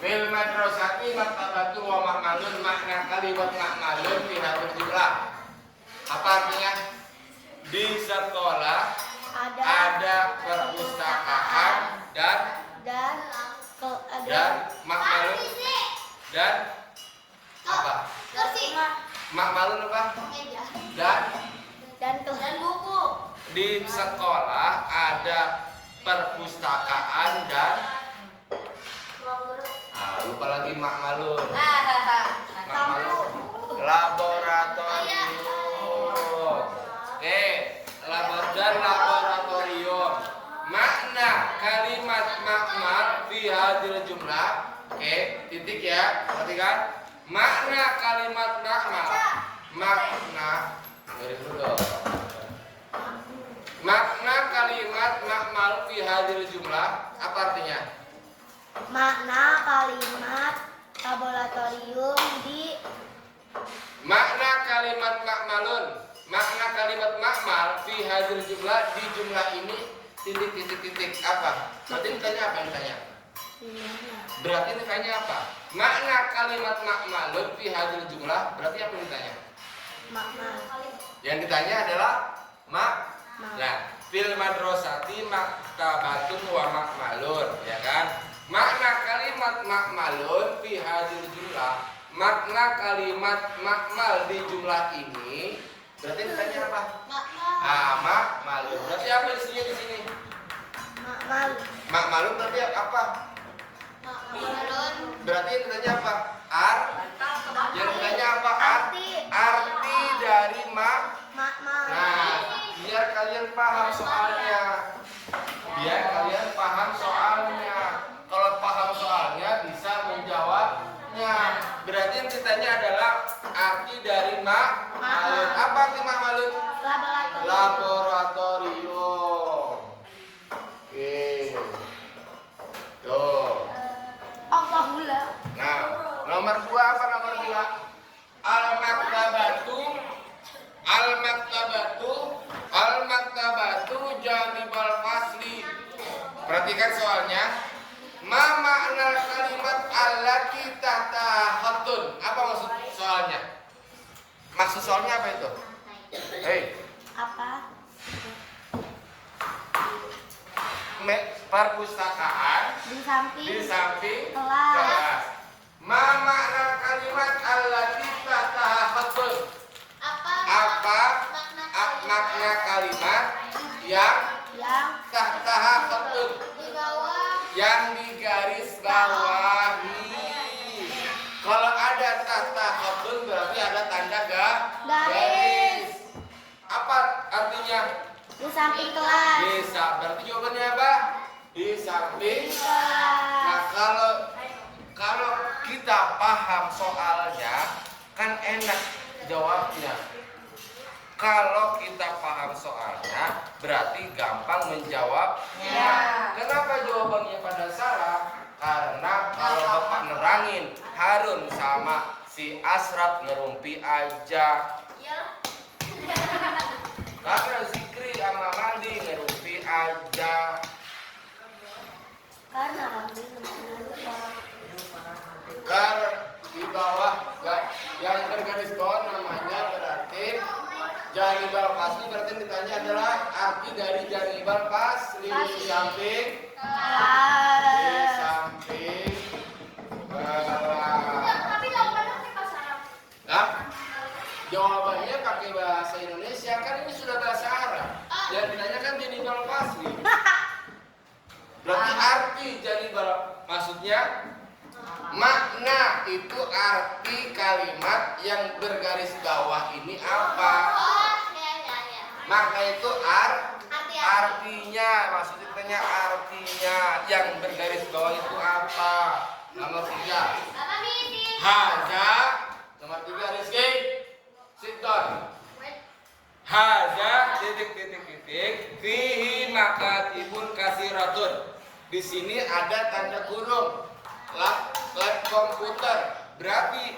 Fil madrasati maktabatu wa ma'malun, makna kalimat ma'malun fi hadzal jumlah. Apa artinya? Di sekolah ada perpustakaan dan ma'malun dan apa? Ma'malun apa? Dan buku. di sekolah ada perpustakaan dan lupa lagi ma'malun. Ma'malun laboratorium. Oke, laboratorium. Makna kalimat ma'mal fi hadil jumlah. Oke, titik ya. Perhatikan. Makna kalimat ma'mal. Makna kalimat ma'mal fi hadil jumlah apa artinya? Makna kalimat laboratorium di Makna kalimat ma'malun. Makna kalimat ma'mal fi hadil jumlah, di jumlah ini titik apa? Berarti ditanya apa yang ditanya? Berarti ditanya apa? Makna kalimat ma'malun fi hadil jumlah berarti apa yang ditanya? makna. Yang ditanya adalah Nah, fil madrasati maktabatun wa ma'malun, ya kan? Makna kalimat ma'malun fi hadil jumlah. Makna kalimat ma'mal di jumlah ini berarti ditanya apa? Ma'malun. Berarti apa isinya di sini? Ma'malun berarti apa? Berarti yang ditanya apa? Yang ditanya apa? Arti dari Nah, biar kalian paham soalnya. Kalau paham soalnya bisa menjawabnya. Berarti yang ditanya adalah arti dari ma'malun. Apa arti ma'malun? Laboratorium. Oke. Tuh. Nah, nomor 2 apa nomor 2? Al-maktabatu janibal fasli. Perhatikan soalnya. Ma makna kalimat allati tatahatun. Apa maksud soalnya? Maksud soalnya apa itu? Apa? Perpustakaan di samping kelas. Ma makna kalimat allati tatahatun. Apa makna kalimat yang tahtahakutun, yang digaris bawahi. Kalau ada tahtahakutun berarti ada tanda garis. Apa artinya? Di samping kelas. Bisa. Berarti jawabannya apa? Di samping. Nah, kalau kita paham soalnya kan enak jawabnya. Kalau kita paham soalnya berarti gampang menjawabnya. Kenapa jawabannya pada salah? Karena kalau Bapak nerangin Harun sama si Asraf ngerumpi aja. Karena Zikri sama Mandi ngerumpi aja. Karena Ramli lupa. Karena di bawah yang bergaris bawah namanya berarti janibal fasli. Berarti ditanya adalah arti dari janibal fasli. Di samping Tapi jawabannya pakai bahasa Arab. Nah, jawabannya pakai bahasa Indonesia. Kan ini sudah bahasa Arab. Yang ditanya kan janibal fasli. Berarti arti janibal maksudnya makna itu arti kalimat yang bergaris bawah ini apa? Makna itu artinya, maksudnya tanya artinya yang bergaris bawah itu apa? Nomor 3. Haza. Nomor 3 Rizky. Sit down. Haza titik fihi makatibun kasiratun. Di sini ada tanda kurung. Lab komputer. Berarti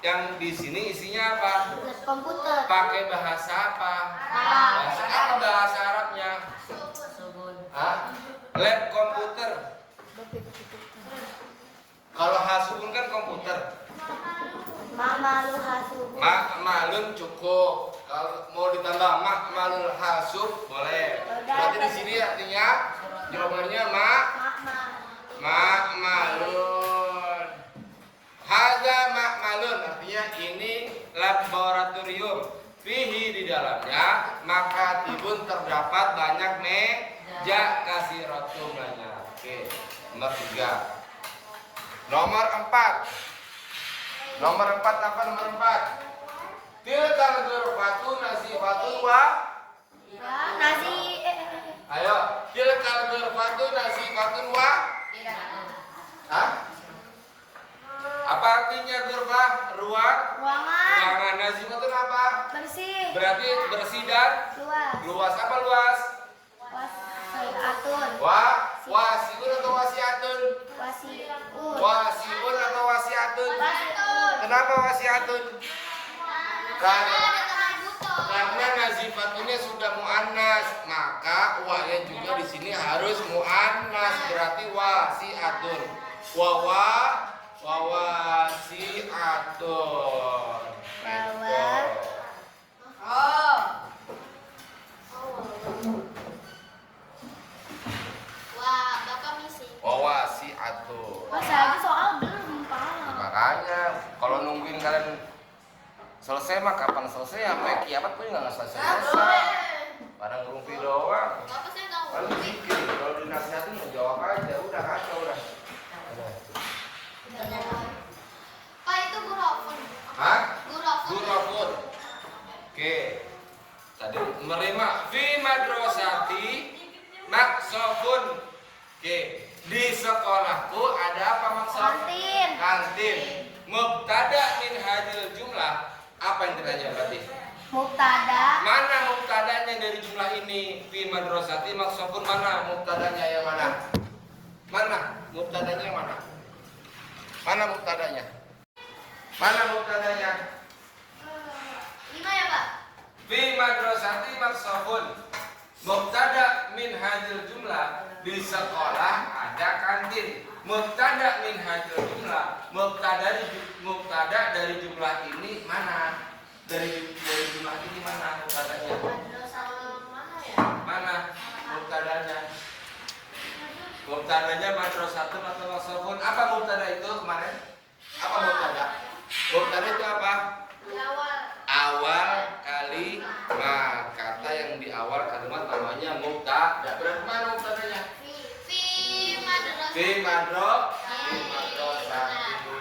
yang di sini isinya apa? Komputer. Pakai bahasa apa? Bahasa apa bahasa Arabnya? Lab komputer. Kalau pinter. Ma'malul hasub. Makmalun cukup. Kalau mau ditambah makmalul hasub boleh. Berarti di sini artinya jawabannya makmalun. Hadza makmalun artinya ini laboratorium. Fihi di dalamnya makatibun terdapat banyak meja kasiratun banyak. Oke, nomor 3. Nomor 4. Nomor 4 apa nomor 4? Tilkal ghurfatu nasifatun wa. Nasi. Ayo, tilkal ghurfatu nasifatun wa. Hah? Apa artinya ghurfah? Ruang. Ruangan. Ruangan. Nasifatun apa? Bersih. Berarti bersih dan Luas. luas. Apa luas? Wasiatun. Wasiun atau wasiatun? Wasiun. Wasiun atau wasiatun? Wasiun. Kenapa wasiatun? Karena nazifatunya sudah muannas, maka wa'nya juga di sini harus muannas, berarti wasiatun. Wasiatun. Wasiatun. Masih lagi soal belum paham. Makanya kalau nungguin kalian selesai mah kapan selesai, sampai kiamat pun nggak selesai. Pada ngerumpi doang. Kalau mikir, kalau dinasihatin menjawab aja, udah kacau udah. Pak itu gurafun. Hah? Gurafun. Gurafun. Oke. Tadi menerima fi madrasati maksofun. Oke. Di sekolahku ada apa maksud? Kantin. Kantin. Mubtada min hadil jumlah. Apa yang ditanya berarti? Mubtada. Mana mubtadanya dari jumlah ini? Fi madrasati maksofun mana mubtadanya yang mana? Mana mubtadanya yang mana? Mana mubtadanya? Mana mubtadanya? 5 ya, Pak? Fi madrasati maksofun. Mubtada min hadil jumlah. Di sekolah ada kantin. Mubtada min hadil jumlah. Mubtada dari jumlah ini mana? Dari jumlah ini mana mubtadanya? Mana ya? Mana mubtadanya? Mubtadanya madrasatun atau maksofun. Apa mubtada itu kemarin? Apa mubtada? Mubtada itu apa? Di awal. Awal kalimat. Kata yang di awal kalimat namanya mubtada. Berarti mana mubtadanya? Fi madrasati. Banyak. Fi madrasati.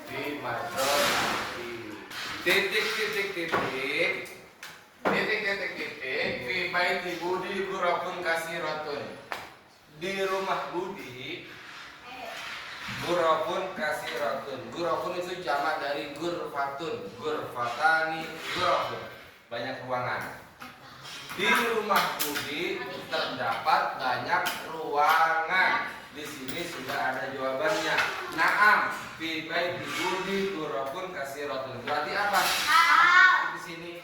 Fi madrasati. Titik. Fi baiti budi gurafun kasiratun. Di rumah Budi gurafun kasiratun. Gurafun itu jamak dari gurfatun. Gurfatani gurafun. Banyak ruangan. Di rumah Budi terdapat banyak ruangan. Di sini sudah ada jawabannya. Naam, fi baiti Budi gurafun kasiratun. Berarti apa? Di sini.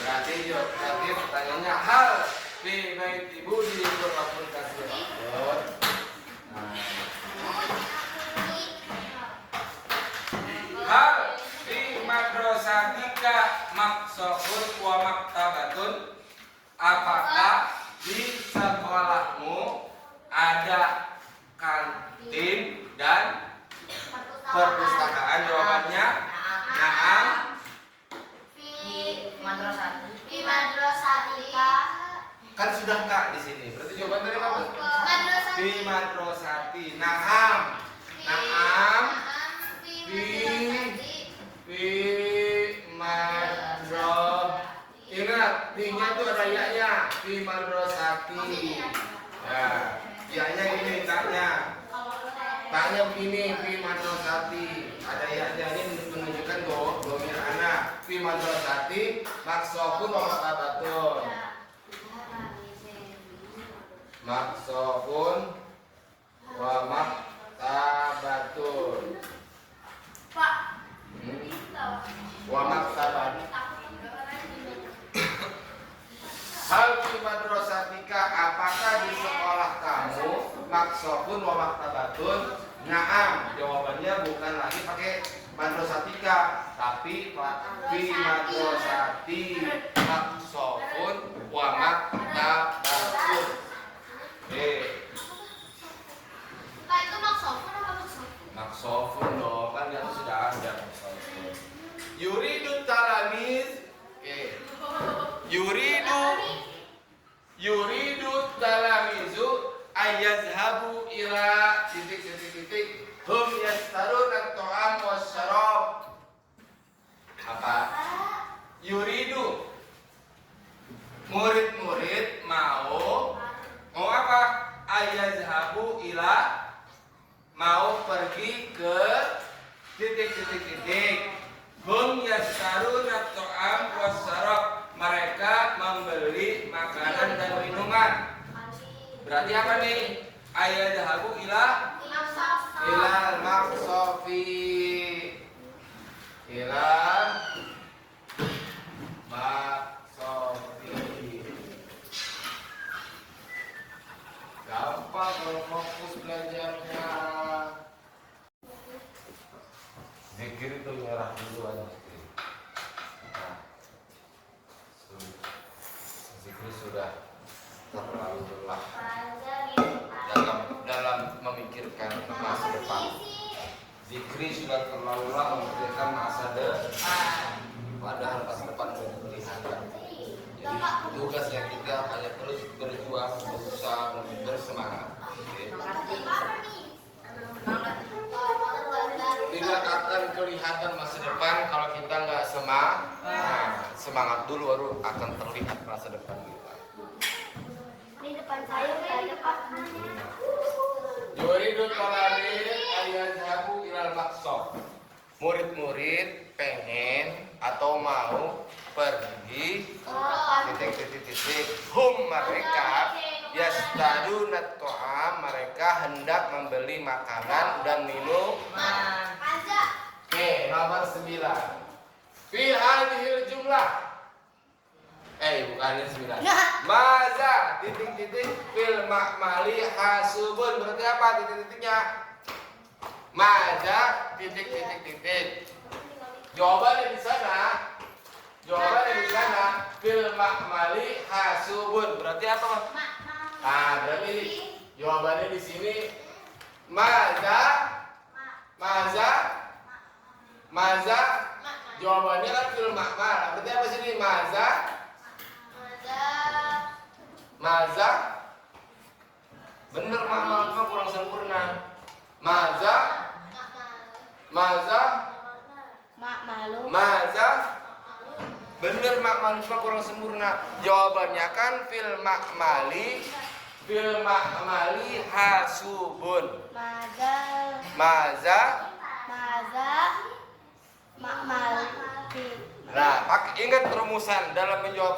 Berarti pertanyaannya hal fi baiti Budi gurafun kasiratun. Hal fi madrasatika maksofun wa maktabatun. Apakah di sekolahmu ada kantin dan perpustakaan? Jawabannya naam. Fi madrasatika. Kan sudah kak di sini. Berarti jawaban dari apa? Madrasati. Fi madrasati. Naam. Naam. Fi madro. Ingat, tinggal tuh ada ya-nya. Fi madrasati. Ya, ya-nya ini taknya. Taknya begini, fi madrasati. Ada ya-nya ini menunjukkan domir anak. Fi madrasati maksofun wa maktabatun. Maksofun wa maktabatun. Pak, jawabannya bukan lagi pakai madrosatika, tapi fi madrosati maksofun wa maktabatun. Oke. Pak, itu maksofun apa maksofun? Maksofun dong, kan yang sudah ada maksofun. Yuridu talamiz. Oke. Yuridu talamizu ayazhabu ila titik hum yastaruna at-ta'am wasyarab. Apa? Yuridu, murid-murid mau apa? Ayazhabu ila, mau pergi ke titik. Hum yastaruna at-ta'am wasyarab, mereka membeli makanan dan minuman. Berarti apa nih? Ayazhabu ila ilal maqsafi, ilal maqsafi. Gampang kalau fokus belajarnya. Zikir itu merah duluan. Nah, zikir sudah terlalu lelah dalam memikirkan masa depan. Zikri sudah terlalu lama memikirkan masa depan, padahal masa depan sudah kelihatan. Jadi tugasnya kita hanya terus berjuang, berusaha, bersemangat. Tidak akan kelihatan masa depan kalau kita nggak semangat dulu, baru akan terlihat masa depan kita. Di depan saya nggak ada Pak. Yuridul talamiz ayazhabu ilal maqsad. Murid-murid pengen atau mau pergi titik. Hum, mereka yastaduna at-ta'am, mereka hendak membeli makanan dan minuman. Oke, nomor 9. Fi hadhil jumlah. Bukan 9. Maza titik fil ma'mali hasubun. Berarti apa titik-titiknya? Maza titik. Jawabannya di sana. Fil ma'mali hasubun. Berarti apa? Berarti jawabannya di sini maza. Jawabannya kan fil ma'mal. Berarti apa sini? Maza. Bener, ma'mal cuma kurang sempurna. Maza. Bener, ma'mal cuma kurang sempurna. Jawabannya kan fil ma'mali hasubun. Maza. Nah, ingat rumusan dalam menjawab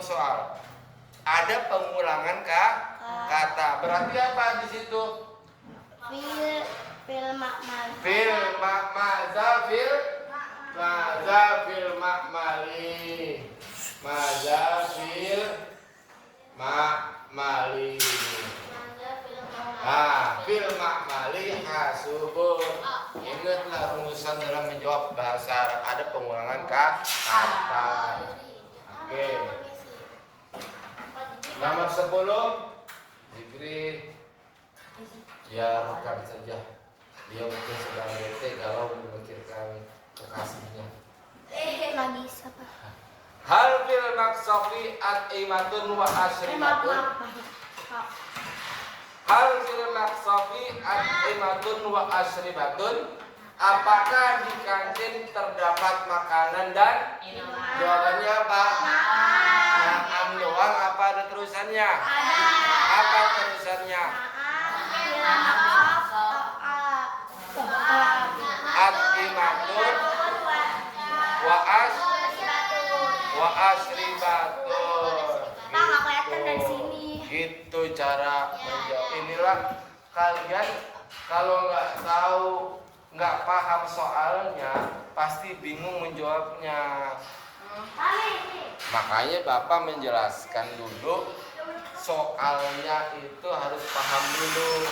soal. Ada pengulangan kata. Berarti apa di situ? Fil ma'mali hasubun. Ingatlah rumusan dalam menjawab bahasa Arab, ada pengulangan kata. Oke. Nomor 10. Zikri. Ya, rekam saja. Dia mungkin sedang bete kalau memikirkan kekasihnya. Lagi siapa? Hal fil maqsafi at-imatun wa asrimatun. Hal fil maqsafi at-imatun wa asribatun. Apakah di kantin terdapat makanan dan minuman? Jawabannya apa? Na'am doang, apa ada terusannya? Apa terusannya? At-imatun wa asribatun. Nggak kelihatan dari sini. Gitu cara menjawab. Inilah kalian kalau nggak paham soalnya pasti bingung menjawabnya. Makanya Bapak menjelaskan dulu soalnya itu harus paham dulu.